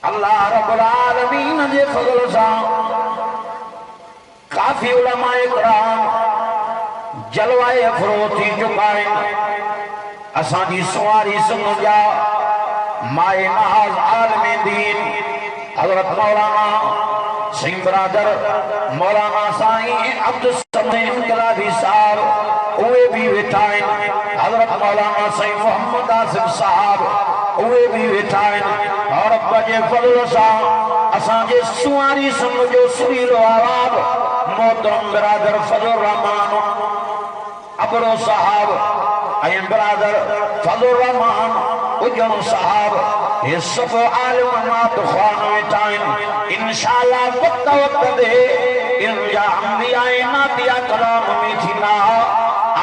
अल्लाह रब्बुल आलमीन जे फज़ल सां काफ़ी उलमाए किराम जलवाए अफ़रोज़ थी चुका आहिनि। असांजी सुवारी सिंध जा माए नहाज़ आलमे दीन हज़रत मौलाना सिंह बरादर मौलाना साईं अब्दुल समद इनकलाबी साहब उहे भी वेठा आहिनि। हज़रत मौलाना साईं मोहम्मद आसिफ साहब उहे भी वेठा आहिनि। और रब जे फज़ल सां असांजे सुवारी सिंध जो सुरीलो आवाज़ मोहतरम बरादर फज़लुर रहमान अबरो साहब ऐं बरादर फज़लुर रहमान उजम साहब ये सब आलिम नात ख़्वान वेठा आहिनि। इंशाअल्लाह वक्त दे इनजा अंबिया नातिया कलाम में थींदा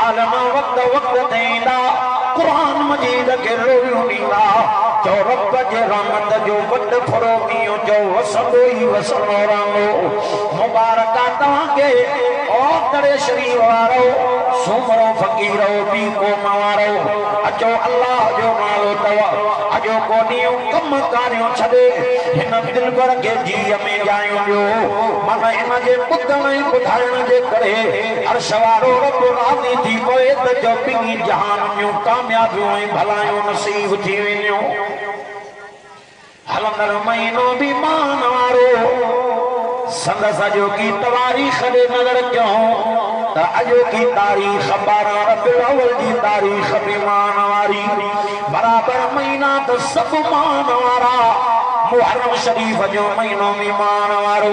आलिम वक्त ते ईंदा कुरान मजीद खे रोयूं ॾींदा। चो रब जे रहमत जो वॾ फरो कीअं चो वसंदो ई वसंदो रहंदो। मुबारक तव्हांखे ओ करे शरीर वारो सुमरो फ़कीरो बी क़ौम वारो अचो अल्लाह जो नालो तव अजो को ॾींहुं कम कारियो छॾे हिन दिलबर खे जीअ में ॼायूं ॾियो। मन इन जे ॿुधण ऐं ॿुधाइण जे करे अर्श वारो रब राज़ी थी पए त जो ॿिन्ही जहान जूं कामयाबियूं ऐं भलायूं नसीब थी वेंदियूं। हलंदड़ महीनो बि मान वारो संदसि अॼो की तवारीख़ ॾे नज़र कयूं त अॼो की तारीख़ 12 रबीउल अव्वल जी तारीख़ बि मान वारी बराबर महीना त सभु मान वारा। मुहर्रम शरीफ जो महीनो भी मान वारो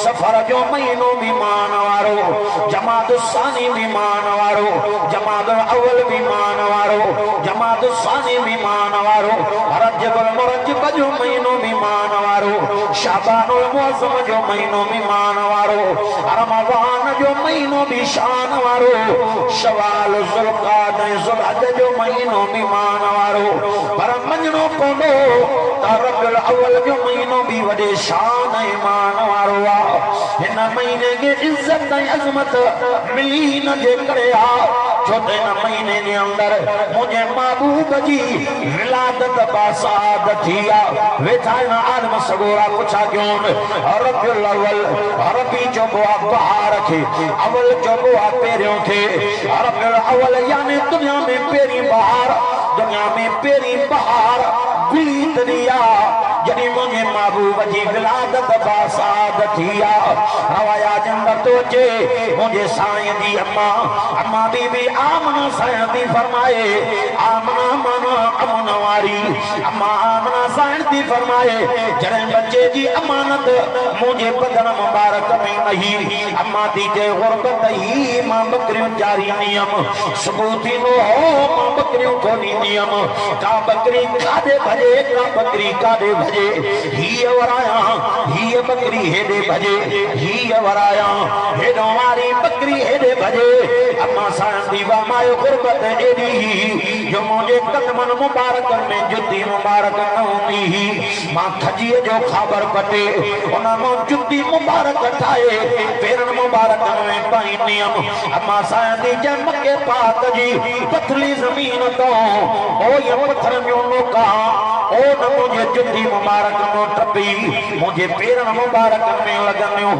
सफर जो महीनो भी मान वारो जमात सानी भी मान वारो जमात अव्वल भी मान वारो जमात सानी भी मान वारो रजब मुरज्जब जो महीनो भी मान वारो शाबानुल मुअज़्ज़म जो महीनो भी मान वारो रमज़ान जो महीनो भी शान वारो शवाल ज़ुल्क़ाद ज़ुल्हज जो महीनो भी मान वारो। पर मञणो पवंदो त रबीउल अव्वल जो महीनो भी वॾे शान ऐं मान वारो आहे। हिन महीने खे इज़त ऐं अज़मत मिली न जे करे आहे छो त हिन महीने जे अंदरि मुंहिंजे महबूब जी विलादत बासाद थी आहे। वेठा आहिनि आलिम सगोरा पुछा कयूं रबीउल अव्वल रबी चइबो आहे बहार खे अव्वल चइबो आहे पहिरियों खे रबीउल अव्वल यानी दुनिया में पहिरीं बहार दुनिया में पहिरीं बहार गुली तरी आहे जॾहिं मुंहिंजे महबूब जी विलादत बासाद थी आहे। हवाया जंदर तो अचे मुंहिंजे साईं जी अम्मा बीबी आमना साईं थी फरमाए आमना माना अमन वारी अम्मा आमना साईं थी फरमाए जॾहिं बच्चे जी अमानत मुंहिंजे बदन मुबारक में नहीं अम्मा थी चए गुरबत ही मां बकरियूं चारींदी हुयमि सुबुह थींदो हो मां बकरियूं खोलींदी हुयमि का बकरी काॾे भॼे का बकरी काॾे भॼे हीअ वराया हीअ बकरी हेॾे भॼे हीअ वराया हेॾो वारी बकरी हेॾे भॼे अम्मा साईं दी फरमायो गुरबत एॾी जो मुंहिंजे कदमनि मुबारकनि में जुती मुबारक न हूंदी मां खजीअ जो ख़बर पटे उन मां जुती मुबारक ठाहे पेरनि मुबारकनि में पाईंदी हुयमि। अम्मा साईं दी जंहिं मके पाक जी पथली ज़मीन तो ओ ये पत्थर जो नोका ओ न मुझे जुती मुबारक नो टपी मुझे पेरन मुबारक में लगनियो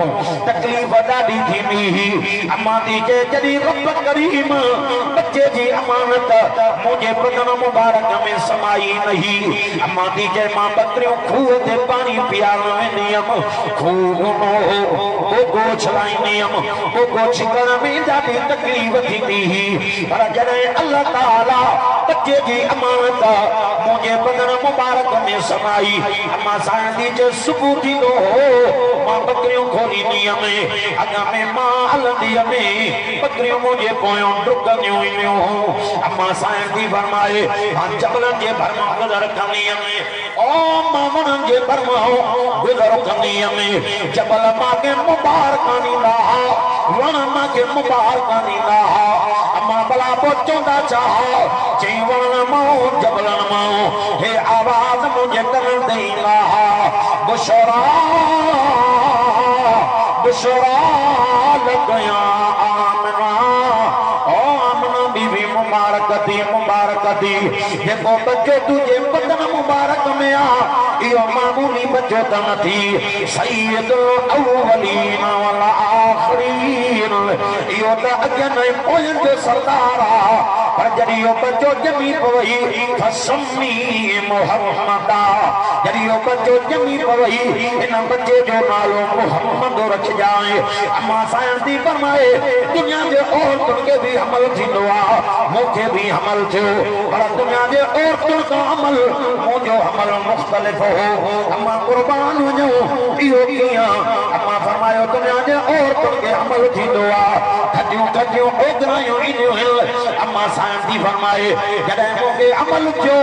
तकलीफ ॾाढी थींदी अम्मा दी जे जॾहिं रब करीम बच्चे जी अमानत मुझे बदन मुबारक में समाई नहीं अम्मा दी जे मां बकरियों खूह ते पानी पियारण वेंदी हुयमि खूह गोगो छलाईंदी हुयमि गोगो छिकण में ॾाढी तकलीफ़ थींदी पर जॾहिं अल्लाह ताला बच्चे जी अमानत मुझे बदन मुबारक में समाई अम्मा साईं दी जे सुबुह थींदो हो मां बकरियूं खोलींदी हुयमि अॻ में मां हलंदी हुयमि बकरियूं मुंहिंजे पोयों डुकंदियूं हुयूं अम्मा साईं दी फरमाए मां जबलनि जे भरमां गुज़र कंदी हुयमि ओ मामननि जे भरमां गुज़र कंदी हुयमि जबल मांखे मुबारक ॾींदा हुआ वण मांखे मुबारक ॾींदा हुआ अम्मा भला पोइ चवंदा छा चई वण मां जबलनि मां हे आवाज़ मुझे कर देगा बुशरा बुशरा लगया आमना ओ आमना बीबी मुबारक दी देखो बच्चो तुझे बदन मुबारक में आ यो मामूली बच्चो त नथी सैयदुल अव्वलीन वल आखिरीन यो त अगन पोयन जो सरदार पर जॾहिं यो बच्चो ॼमी पवई फसम्मी मुहम्मदा जॾहिं यो बच्चो ॼमी पवई इन बच्चे जो नालो मुहम्मद रखजाए अम्मा साईं फरमाए दुनिया जे औरतुनि खे बि अमल थींदो आहे मूंखे बि अमल थियो पर दुनिया जे औरतुनि खां अमल मुंहिंजो अमल मुख़्तलिफ़ हो अम्मा क़ुर्बान वञो इहो कीअं अम्मा फरमायो दुनिया जे औरतुनि खे अमल थींदो आहे खटियूं खटियूं ओघरायूं ईंदियूं आहिनि अम्मा साईं थी फरमाए जॾहिं मूंखे अमल थियो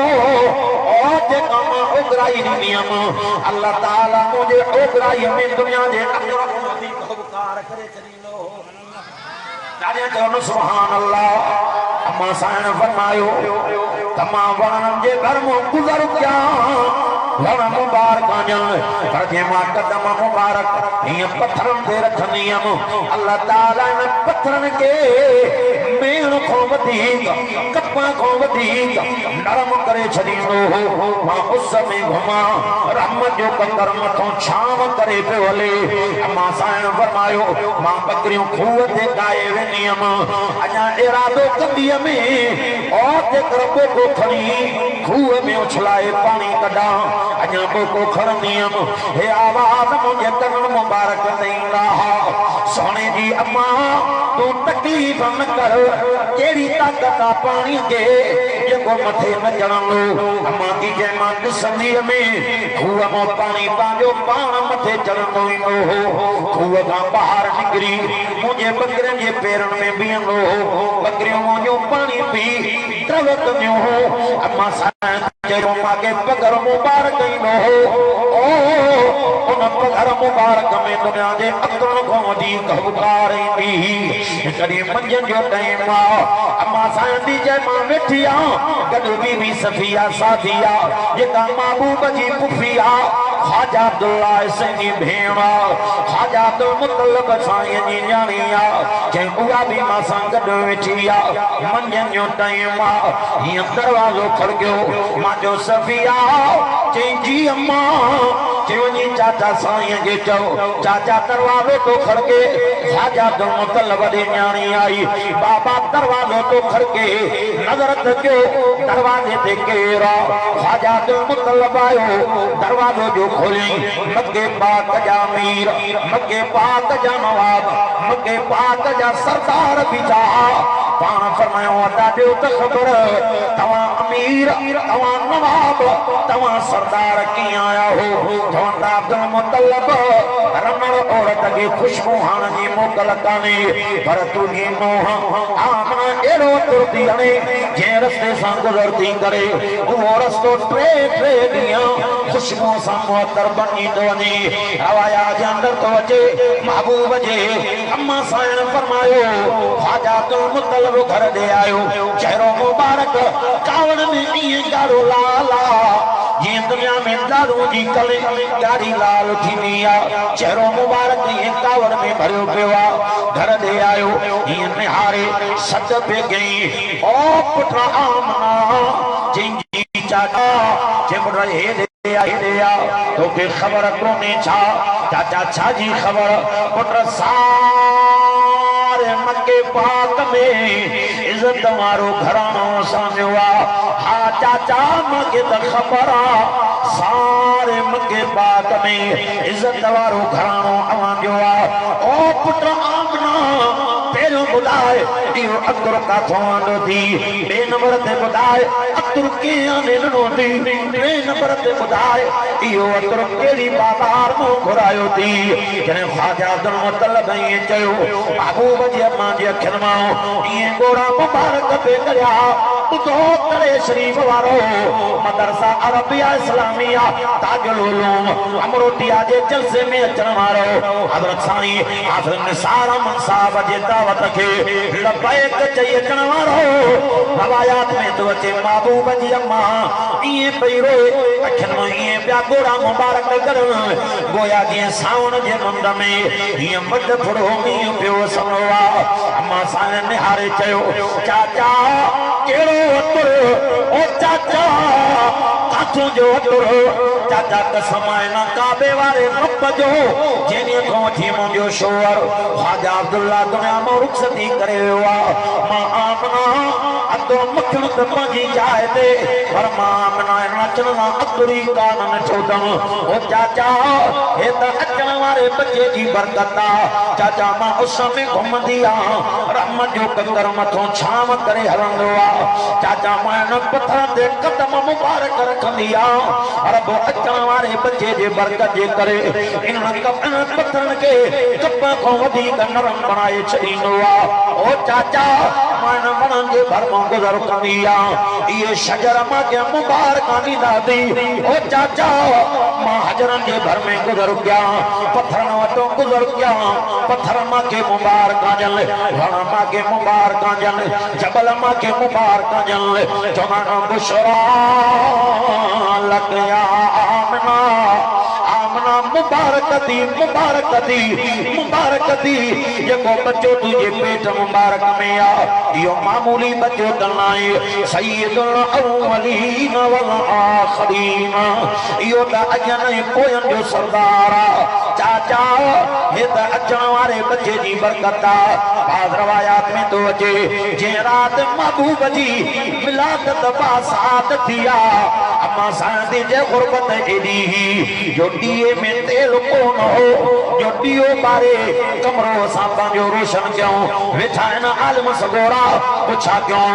और जेका मां ओघराई ॾिनी हुयमि अल्लाह ताला मुंहिंजे ओघराई में दुनिया जे उपकार करे छॾींदो ॾाढे चवनि सुभान अल्लाह अम्मा साईं फरमायो तमाम वणनि जे घर में गुज़र कया वण मुबारक पर जे मां कदम मुबारक हीअं पत्थरनि ते रखंदी हुयमि अल्लाह ताला इन पत्थरनि खे मेण खां वधीक कपा खां वधीक नरम करे छॾींदो हो मां उस में घुमां रहमत जो कंदर मथां छांव करे पियो हले अम्मा साईं फरमायो मां बकरियूं खूह ते गाए वेंदी हुयमि अञा इरादो कंदी हुयमि और जेकर ॿोको खणी खूह में उछलाए पाणी कढां अञा ॿोको खणंदी हुयमि हे आवाज़ मुंहिंजे कननि मुबारक ते ईंदा हुआ सोने जी अम्मा तूं तकलीफ़ न कर केड़ी ताकत आ पानी के जेको मथे न चढ़ंदो अम्मा की जंहिं मां ॾिसंदी में खूह मां पानी पंहिंजो पाण मथे चढ़ंदो ईंदो हो खूह खां ॿाहिरि निकिरी मुंहिंजे बकरियुनि जे पेरनि में बीहंदो हो बकरियूं मुंहिंजो पाणी पी त्रवंदियूं हो अम्मा साईं चयो मूंखे पघर मुबारक ईंदो हो उन पघर मुबारक में दुनिया जे अतरनि खां वधीक हुकार ईंदी कॾहिं मंझंदि जो टाइम आहे अम्मा साईं थी चए मां वेठी आहियां गॾु बीबी सफिया साथी आहे जेका महबूब जी पुफी आहे ख्वाजा अब्दुल्ला सिंधी भेण ख्वाजा अब्दुल मुतलब साईं जी न्याणी आहे जंहिं उहा बि मां सां गॾु वेठी आहे मंझंदि जो टाइम आहे हीअं दरवाज़ो खड़कियो मां जो सफिया चई जी अम्मा चवनी चाचा साईं के चो चाचा दरवाज़ो तो खड़के ख्वाजा अब्दुल मुतलब दी न्याणी आई बाबा दरवाज़ो तो खड़के नजर रखियो दरवाजे ते केरा ख्वाजा अब्दुल मुतलब आयो दरवाज़ो जो खोली मक्के पाक जा अमीर मक्के पाक जा नवाब मक्के पाक जा सरदार बीठा पाण फरमायो अदा दियो त खबर तवां अमीर तवां नवाब तवां सरदार कीअं आया हो चवंदा अब्दुल मुतलब रमण औरत खे खुशबू हाण जी मोकल कान्हे पर तुंहिंजी मोह आमना अहिड़ो तुरती हणे जंहिं रस्ते सां गुज़रती करे उहो रस्तो टे ॾींहं खुशबू सां मुअत्तर बणी थो वञे रवाया जे अंदरि थो अचे महबूब जे अम्मा साईं फरमायो ख्वाजा अब्दुल मुतलब घर ॾे आयो चहिरो मुबारक कावड़ में ईअं ॻाढ़ो लाल जीअं दुनिया में दारू जी कले ॻाढ़ी लाल थींदी आहे चहिरो मुबारक ईअं कावड़ में भरियो पियो आहे घर ॾे आयो ईअं निहारे सत पे गई ओ पुट आमना जंहिंजी चाचा जंहिं पुट हेॾे तोखे ख़बर कोन्हे छा चाचा छा जी ख़बर पुट सारे मक्के पाक में इज्जत वारो घरानो सामियो आहे हा चाचा मूंखे त ख़बर आहे सारे मक्के पाक में इज्जत वारो घरानो अवांजो आहे ओ पुट आमना पहिरियों ॿुधाए इहो अतुर काथों आंदो थी ॿिए नंबर ते ॿुधाए अतुर कीअं ॾिनो थी टे नंबर ते ॿुधाए इहो अतुर कहिड़ी बाज़ार मां घुरायो थी जॾहिं ख्वाजा अब्दुल मुतलब ईअं चयो महबूब जी अम्मा जी अखियुनि मां ईअं ॻोड़ा मुबारक पे करिया ॿुधो करे शरीफ़ वारो मदरसा अरबिया इस्लामिया ताजुल उलूम अमरोटिया जे जलसे में अचण वारो हज़रत साईं हाफ़िज़ निसार अहमद साहब जे दावत खे लबैक चई अचण वारो रवायात में तो अचे महबूब जी अम्मा ईअं पई रोए अखियुनि मां ईअं पिया ॻोड़ा मुबारक करनि गोया जीअं सावण जे मुंद में हीअं मड फुड़ो मींहुं पियो वसंदो आहे अम्मा साईं निहारे चयो चाचा कहिड़ो अतुर ओ चाचा मथों जो तुर चाचा कसम है ना काबे वाले रब जो जेने को थी मुंजो शोर ख्वाजा अब्दुल्ला दुनिया में रुखसती करे हुआ मां आमना अतो मखण त पंजी जाए दे पर मां आमना नचना अतरी कान चौदम ओ चाचा हे त अचण वाले बच्चे जी बरकत चाचा मां उस में घुमंदी आ रहमत जो कंदर मथों छाम करे हलंदो आ चाचा मां न पत्थर ते कदम मुबारक रखंदी आ रब अचण वाले बच्चे जे बरकत जे करे इन पत्थरन के कप को वधीक नरम बनाए छॾींदो आ ओ चाचा मन मन जे भर में गुजर कंदी आ ये शजर मां के मुबारक दी दादी ओ चाचा मां हजरन जे भर में गुजर गया पत्थर वटो गुजर गया पत्थर मां के मुबारक जल वण मां के मुबारक जल जबल मां के मुबारक जल जवान बुशरा लग या आमना आमना मुबारक दी जेको बच्चो तुझे पेट मुबारक में आ यो मामूली बच्चो तनाए सय्यदुल अव्वलीन वल आखिरीन यो त अजन कोयन जो सरदार चाचा हे त अचण वाले बच्चे जी बरकत बाज़ रवायात में तो अचे जे रात महबूब जी मिलादत बासात थिया अम्मा सादी जे गुरबत एडी जो दिए में तेल कोन हो जो दियो बारे कमरो सा पंहिंजो रोशन क्यों वेठा आहिनि आलिम सगोरा पुछा क्यों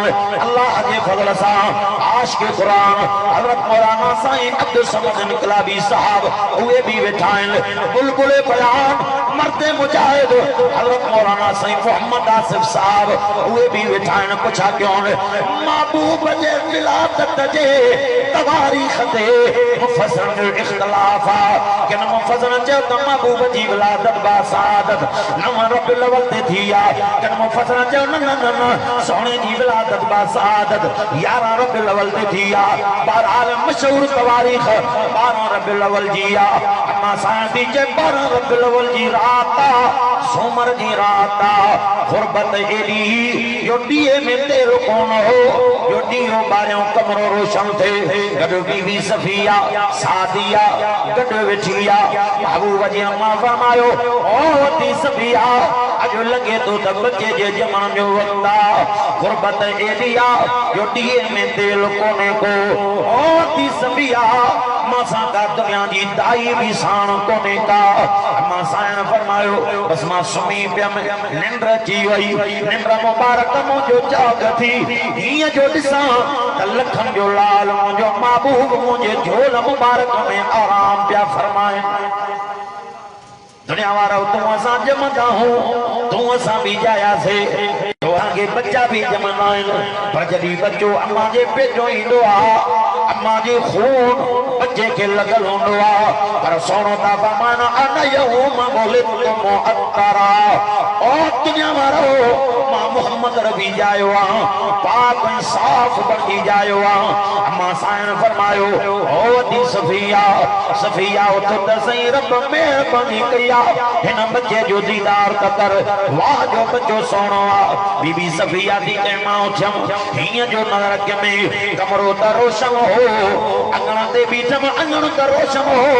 अल्लाह जे फज़ल सा आशिक़ क़ुरान हज़रत मौलाना साईं अब्दुल समद इनकलाबी साहब उहे भी वेठा आहिनि बुलबुल बयान मर्दे मुजाहिद हज़रत मौलाना साईं मोहम्मद आसिफ साहब उहे भी वेठा आहिनि पुछा क्यों महबूब जे विलादत जे तवारीख़ ते मुफ़स्सिरन जो इख्तिलाफ किन मुफ़स्सिरन चयो त महबूब जी विलादत बासादत नव रबिउल अव्वल ते थी आ किन मुफ़स्सिरन चयो न न न सोने जी विलादत बासादत 11 रबिउल अव्वल ते थी आ बहरहाल मशहूर तवारीख़ 12 रबिउल अव्वल जी आ अम्मा सादी जे 12 रबिउल अव्वल जी रात सोमर जी रात गुरबत एडी यो दिए में तेल कोन हो यो दियो बारियों कमरो रोशन थे गडो बीबी सफिया सादिया गडो वेठिया महबूब जी अम्मा फरमायो ओ ती सफिया अजो लगे तो त बच्चे जे जमण जो वक्त गुरबत एडी आ यो दिए में तेल कोने को ओ ती सफिया मासा का दुनिया जी दाई भी साण कोने का अम्मा साईं फरमायो बस मां सुमी पियम निंद्र अची वई निंद्र मुबारक मुंहिंजो जाग थी हीअं जो ॾिसां त लखन जो लाल मुंहिंजो महबूब मुंहिंजे झोल मुबारक में आराम पिया फरमाइनि दुनिया वारा तू असां जमंदा हूं तू असां भी जायासीं तो आगे बच्चा भी जमंदा आहिनि पर जॾहिं बच्चो अम्मा जे पेटो ईंदो आहे अम्मा जे खून बच्चे के लगल होंदो आ पर सोनो ता फरमाना अन यौम वलिदतु मुअत्तरा ओ दुनिया वारो मां मोहम्मद रबी जायो आ पाक ऐं साफ बणी जायो आ अम्मा साईं फरमायो ओ दी सफिया उठ त सही रब मेहरबानी कई आ हिन बच्चे जो दीदार कर वाह जो बच्चो सोनो आ बीबी सफिया दी के मां उठम हीअं जो नज़र के में कमरो त रोशन हो अंगण ते बीठम अंगण त रोशन हो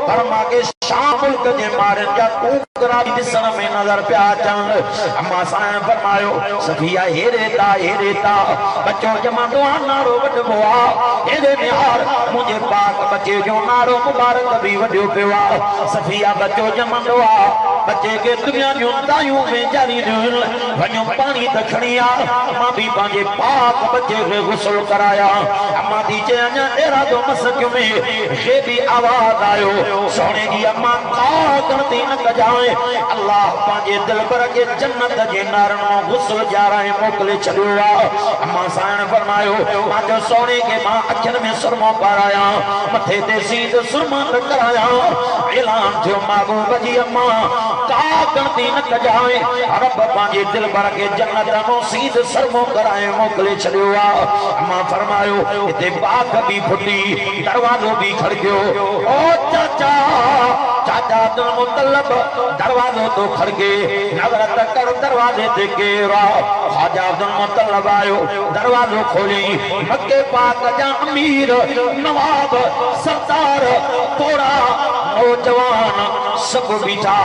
पर मां के शाम मुल्क जे मारन जा कूकरा ॾिसण में नज़र पिया अचनि अम्मा साईं फरमायो सफिया हेरे ता बच्चो जमंदो आ नारो वॾबो आ हेरे निहार मुंहिंजे पाक बच्चे जो नारो मुबारक भी वॾियो पियो आ सफिया बच्चो जमंदो आ बच्चे के दुनिया जूं दायूं में जारी वञो पानी त खणी आ मां भी पंहिंजे पाक बच्चे खे गुस्ल कराया अम्मा दी चए अञा अहिड़ा जो मसक में हे भी आवाज़ आयो सोने जी अम्मा का गणती न कजाए अल्लाह पंहिंजे दिलबर के जन्नत जे नारन में गुस्ल जाराए मोकिले छॾियो आ अम्मा साईं फरमायो मां जो सोने के मां अखियुनि में सुरमो पाराया मथे ते सीध सुरमा न कराया ऐलान थियो महबूब जी अम्मा का गणती न कजाए रब पंहिंजे दिलबर के जन्नत में सीध सुरमो कराए मोकिले छॾियो आ अम्मा फरमायो हिते बाग भी फुटी दरवाजो भी खड़ियो ओ चाचा चाचा अब्दुल मुत्तलब दरवाजो तो खड़के नजर कर दरवाजे ते केरा ख्वाजा अब्दुल मुत्तलब आयो दरवाजो खोली मक्के पाक जा अमीर नवाब सरदार थोड़ा नौजवान सब बिठा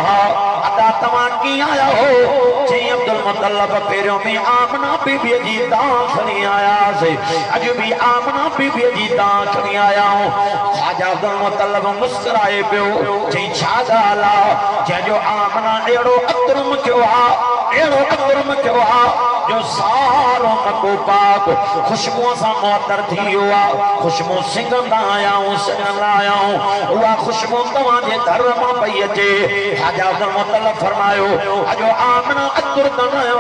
अदा तमा की आया हो जे अब्दुल मुत्तलब पेरों में आमना बीबी जी दां खणी आया से अज भी आमना बीबी जी दां खणी आया हूं ख्वाजा अब्दुल मुत्तलब मुस्कुराए पियो जे छा गाला जे जो आमना एड़ो अतरम क्यों एड़ो अतरम क्यों जो सारो मको पाक खुशबू सा मुअत्तर थी हुआ खुशबू सिंगंदा आया हूं सिंगंदा आया हूं उहा खुशबू तवा जे घर मां पई अचे ख्वाजा अब्दुल मुत्तलब फरमायो अजो आमना अतुर तनायो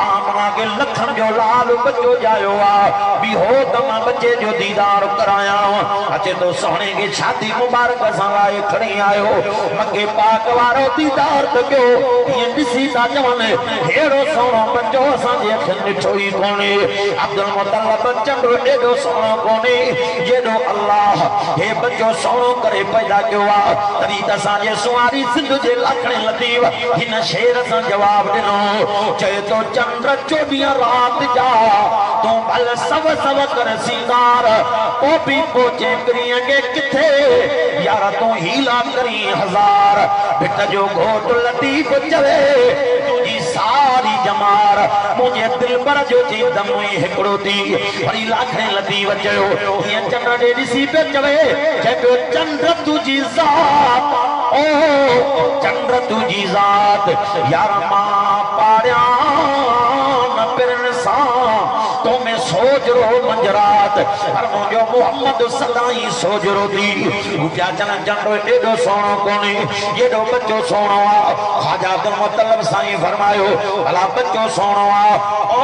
आमना के लखन जो लाल बच्चो जायो भी हो तमा बच्चे जो दीदार कराया अचे तो सोने की शादी मुबारक सवाए खड़ी आयो मके पाक वारो दीदार कयो ये दिसी ता जवन हेड़ो सोनो बच्चो असांजे अखियुनि ॾिठो ई कोन्हे अब्दुल मुत्तलब चंडो एॾो सोनो कोन्हे जेॾो अल्लाह हे बच्चो सोनो करे पैदा कयो आहे तॾहिं त असांजे सुवारी सिंध जे लाखणे लतीफ़ हिन शेर सां जवाब ॾिनो चए तो चंद्र 24 रात जा तू भल सव कर सिंगार ओ भी पहुंचे करिएंगे किथे यार तू हीला करी हजार बिट जो घोट लतीफ चवे तुझी सारी जमार मुझे दिल पर जो जी दम हिकड़ो थी वरी लाखणे लतीफ चयो ये चंद्र दे दिसी पे चवे जे चंद्र तुझी जात ओ चंद्र तुझी जात यार मां पाड़िया न पिरन सा तो मैं सोच रो मंजरात पर मुझो मोहम्मद सदाई सोच रो थी क्या चन चंडो एडो सोनो कोनी एडो बच्चो सोनो ख्वाजा अब्दुल मुत्तलब साईं फरमायो भला बच्चो सोनो ओ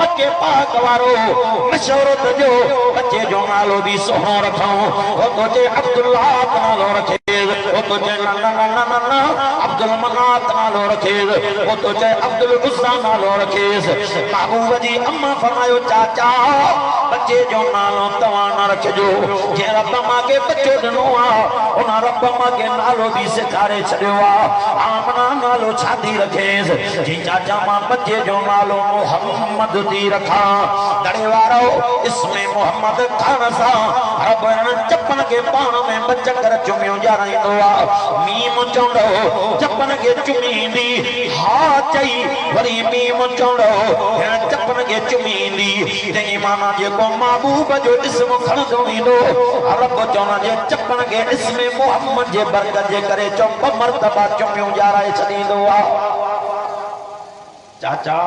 मक्के पाक वारो मशहूर तजो बच्चे जो नालो भी सोनो रखूं ओ तुझे अब्दुल्लाह नालो रखे ओ तुझे नन्ना अब्दुल मनात नालो रखे ओ तुझे अब्दुल उस्सा नालो रखे महबूब जी अम्मा फरमायो चाचा बच्चे जो नालो तवा न रखजो जे रब मांगे बच्चो दिनो उन रब मांगे नालो भी सिखारे छड़ियो आमना नालो छाती रखेस जी चाचा मां बच्चे जो नालो मोहम्मद दी रखा दड़े वारो इसमें मोहम्मद खान सा रब चपन के पान में बच्चा कर चुमियो जाराइंदो मीम चोंडो चपन के चुमींदी हा चई वरी मीम चोंडो चपन के चुमींदी तेरी माना जे को महबूब जो इसम खणदो ईंदो रब चवना जे चपन के इसमें मोहम्मद जे बरकत जे करे चो मर्तबा चुमियो जाराए छदींदो चाचा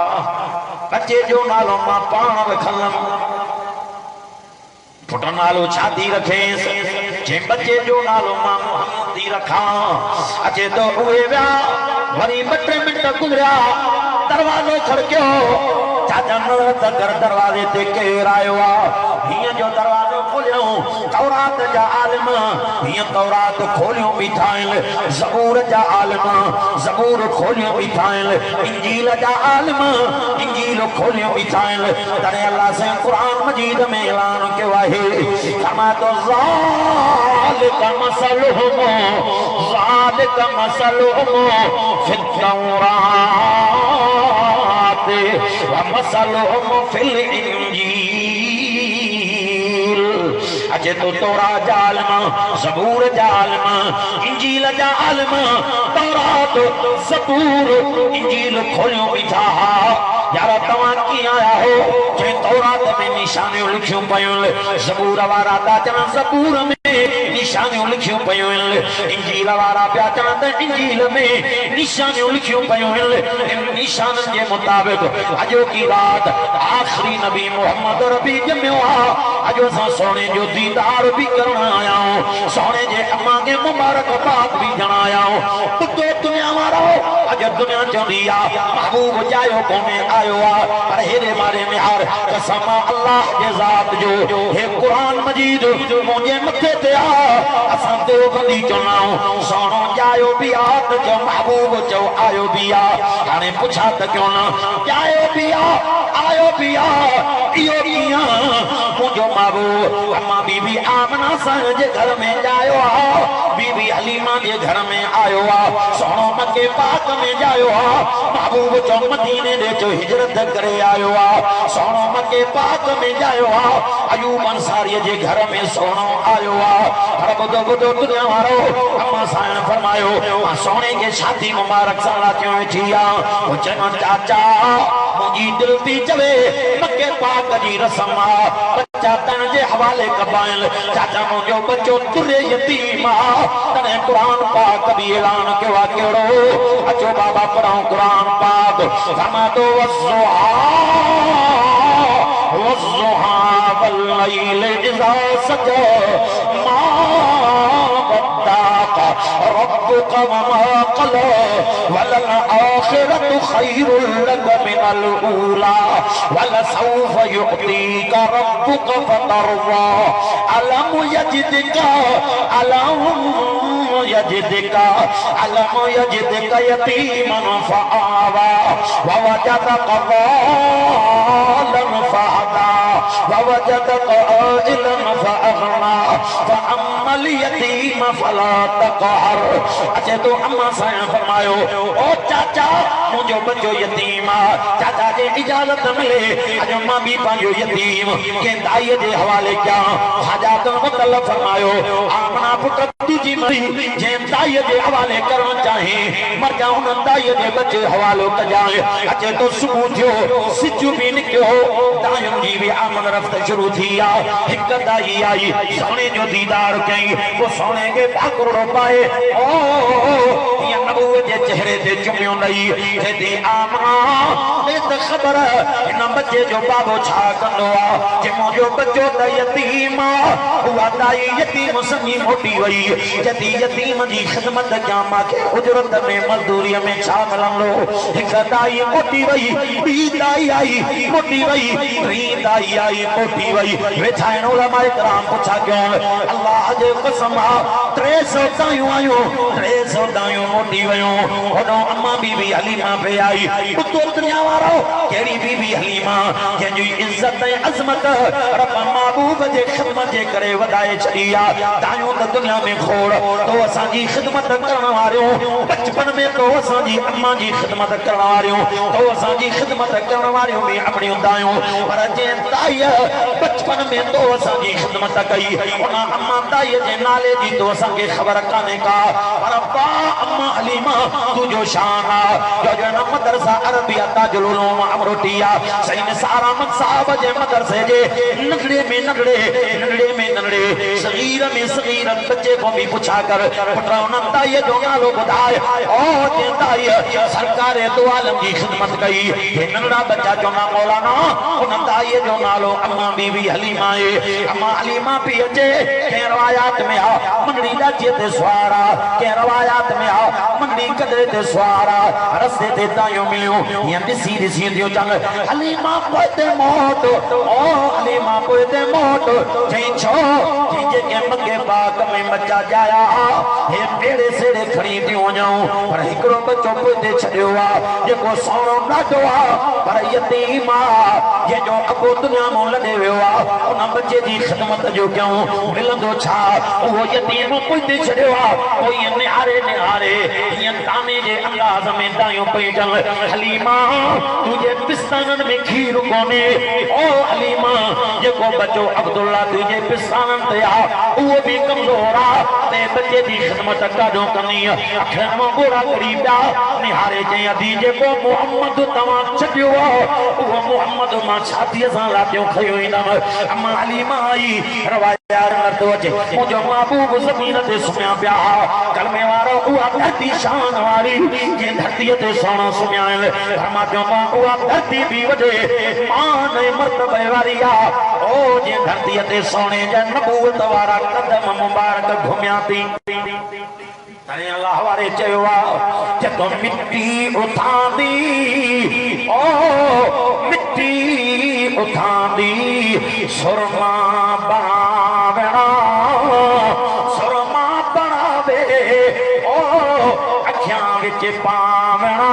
बच्चे जो नालो मां पाण रखलम पुट नालो छाती रखे जे बच्चे जो नालो मां मोहम्मद दी रखा अचे तो उहे व्या वरी 2 मिनट गुजरिया दरवाजो खड़कियो चाचा नजर कर दरवाजे ते केर आयो हिय जो दरवाजो खोलियो तौरात जा आलिम हिय तौरात खोलियो बिठाइल ज़बूर जा आलिम ज़बूर खोलियो बिठाइल इंजील जा आलिम इंजील खोलियो बिठाइल तने अल्लाह से कुरान मजीद में ऐलान कियो आहे फरमा तो ज़ालिका मसलुहुम फित तौरात व मसलुहुम फिल इंजील अजे तो तोरा जालम ज़बूर जालम इंजील जालम तौरात ज़बूर इंजील खोलियो बिठा यार तवा की आया हो जे तौरात में निशानियों लिखियो पयुल ज़बूर वारा ता चन ज़बूर में निशानियों लिखियो पयुल इंजील वारा प्या चन त इंजील में निशानियों लिखियो पयुल इन निशान के मुताबिक अजो की रात आखिरी नबी मोहम्मद रबी जम्यो अजो सा सोने जो दीदार भी करना आया हूं सोने जे अम्मा के मुबारक बात भी जनाया हूं तो दुनिया मारो अज दुनिया चंदिया महबूब जायो कोने आयो पर हेरे बारे में हर कसम अल्लाह के जात जो हे कुरान मजीद मुझे मथे ते असा देवबंदी चनाओ सोनो जायो भी आत जो महबूब जो आयो भी हाने पूछा त क्यों ना जायो भी आयो भी इयो किया मुझो महबूब अम्मा बीबी आमना सा जे घर में जायो बीबी हलीमा के घर में आयो आ सोनो मक्के पाक में जायो आ महबूब चो मदीने दे चो हिजरत करे आयो आ सोनो मक्के पाक में जायो आ अयूब अंसारी जे घर में सोनो आयो आ हर बुदो बुदो दुनिया वारो अम्मा साईं फरमायो आ सोने के शादी मुबारक साला क्यों थिया ओ चनो चाचा मुजी दिल थी चवे मक्के पाक जी रस्म बच्चा तन जे हवाले कबाइल चाचा मुजो बच्चो तुरे यतीम तने कुरान पाक भी ऐलान किया केड़ो अचो बाबा पढ़ाओ कुरान पाक फरमा तो वज़्ज़ुहा वज़्ज़ुहा वल्लैल इज़ा सजा मा वद्दाक रब्बुक वमा क़ला वलल आखिरतु खैरुल लक मिनल ऊला वलसौफ युअतीका रब्बुक फतरवा अलम यजिदका यतीमन फआवा ववजदक ज़ालिमन फहदा ववजदक आइलन फअगना फअम्मल यतीम फला तक़हर। अच्छा तो अम्मा साईं फरमायो ओ चाचा मुझो बच्चो यतीम चाचा जे इजाजत मिले अज मां भी पांजो यतीम के दाई जे हवाले क्या हाजात मुतल फरमायो आपना पुत्र तुझी मरी जे दाई जे हवाले करण चाहे मर जाऊं दाई जे बच्चे हवालो कजाए। अचे तो सुबह थियो सिजु भी निकलो दायम जी भी आमद रफ्त शुरू थी आ एक दाई आई सोने जो दीदार कई वो सोने के भाकरो पाए ओ ये नबूवत जे चेहरे ते चुमियो नहीं थे आमना ने त खबर इन बच्चे जो बाबो छा कंदो आ जे मुजो बच्चो त यतीम हुआ दाई यतीम समी मोटी वई जदी यतीम जी खिदमत क्या माके उजरत में मजदूरी में छा मिलंदो एक दाई मोटी वई बी दाई आई मोटी वई री दाई आई मोटी वई वेठाइन उलमाए कराम पूछा क्यों अल्लाह जे कसम 300 दायूं आयो 300 दायूं मोटी वयो ओडो अम्मा बीबी हलीमा पे आई पुतो दुनिया वारो केड़ी बीबी हलीमा जंजी इज्जत ए अजमत रब महबूब जे खिदमत जे करे वधाए छड़िया दायूं त दुनिया में खोड़ तो असा जी खिदमत करण वारियो बचपन में तो असा जी अम्मा जी खिदमत करण वारियो तो असा जी खिदमत करण वारियो में अपनी दायूं पर जे दाई बचपन में तो असा जी खिदमत कई उना अम्मा दाई जे नाले जी तो असा के खबर काने का पर बा अम्मा हलीमा तू जो शान जो जन मदरसा अरबिया ताजुल उलूम अमरोटिया सईद सारा मत साहब जे मदरसे जे नगड़े में नगड़े सगीर में सगीर बच्चे को भी पूछा कर पुत्रा उन दाई जो नालो बुधाए ओ जे दाई सरकार दो आलम की खिदमत कई ये नगड़ा बच्चा जो ना मौलाना उन दाई जो नालो अम्मा बीबी हलीमा है अम्मा हलीमा भी अचे के रवायात में आ मंगड़ी दाचे ते सवारा के रवायात में आ मंगड़ी कदरे ते सवारा रस्ते ते तायो मिलियो या दिसी दियो चल हलीमा पोते मोट ओ हलीमा पोते मोट जई छो जे के मगे बाग में बच्चा जाया हे मेरे सेड़े खड़ी दियो जाऊं पर एकरो बच्चो पोते छडियो आ जेको सोनो डाडो आ पर यतीम आ जे जो अबो दुनिया में लडे वियो आ उन बच्चे जी खिदमत जो क्यों मिलंदो छा वो यतीम पोते छडियो आ कोई निहारे ये ताने जे अंदाज में दायो पेटल हलीमा तुझे पिस्तानन में खीर कोने ओ हलीमा जेको बच्चो अब्दुल्ला तुझे पिस्तानन ते आ वो भी कमजोर आ ते बच्चे दी खिदमत काडो करनी अखर में गोरा करी पिया निहारे जे अदी जेको मोहम्मद तवा छडियो वो मोहम्मद मा छाती सा लातियो खयो इंदम अम्मा हलीमा आई रवायात न तो जे मुजो महबूब ज़मीन ते सुम्या पिया कलमे वारो उहा धरती शान वाली जे धरती ते सोना सुम्याल फरमा जो मां उहा धरती भी वडे मान मर्तबे वाली आ ओ जे धरती ते सोने जे नबूवत वारा कदम मुबारक घुम्या थी तने अल्लाह वारे चयो आ जतो मिट्टी उठांदी ओ मिट्टी उठांदी सुरमा बनावेना सुरमा बनावे ओ अखियां विच पावना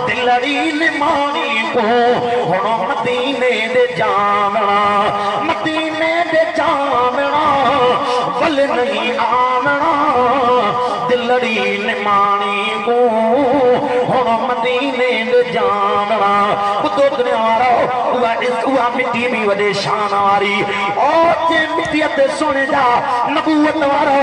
दिलड़ी निमानी को हुण मदीने दे जावना वल नहीं आवना दिल लड़ी निमानी को हुन मदीने दे जानना बुद्धो दुनिया वारो उहा मिट्टी भी वडे शान वारी ओ जे मिट्टी ते सोने जा नबूवत वारो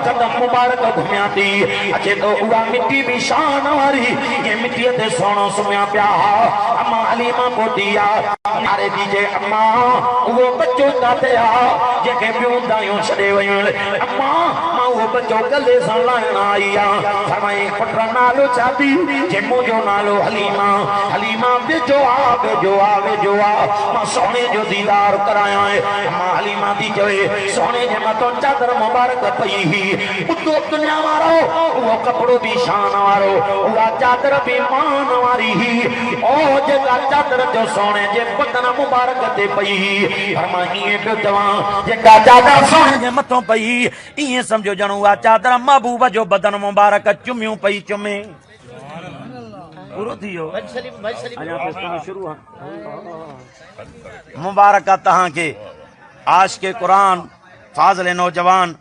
कदम मुबारक घुमिया थी अचे तो उहा मिट्टी भी शान वारी ये मिट्टी ते सोनो सुमिया पिया अम्मा हलीमा कोटिया नारे दीजे अम्मा वो बच्चो काते आ जेके बियूं दायूं छड़े वयूं अम्मा मां वो बच्चो गले सां लाइण आई आ फरमाई पुट नालो चादी जे मुंहिंजो नालो हलीमा हलीमा वेझो आ वेझो आ वेझो आ मां सोने जो दीदार कराया है अम्मा हलीमा दी चवे सोने जे मथां चादर मुबारक पई ही बुद्धो दुनिया वारो वो कपड़ो भी शान वारो उहा चादर भी मान वारी ही ओ जेका चादर जो सोने जे बदन मुबारक ते पई फरमाई इएं पियो चवां जेका चादर सोने जे मथां पई इएं समझो ॼणो उहा चादर महबूब जो बदन मुबारक चुमियूं पई चुमे पूरो थी वियो शुरू मुबारक तहां के आज के कुरान फाज़िल नौजवान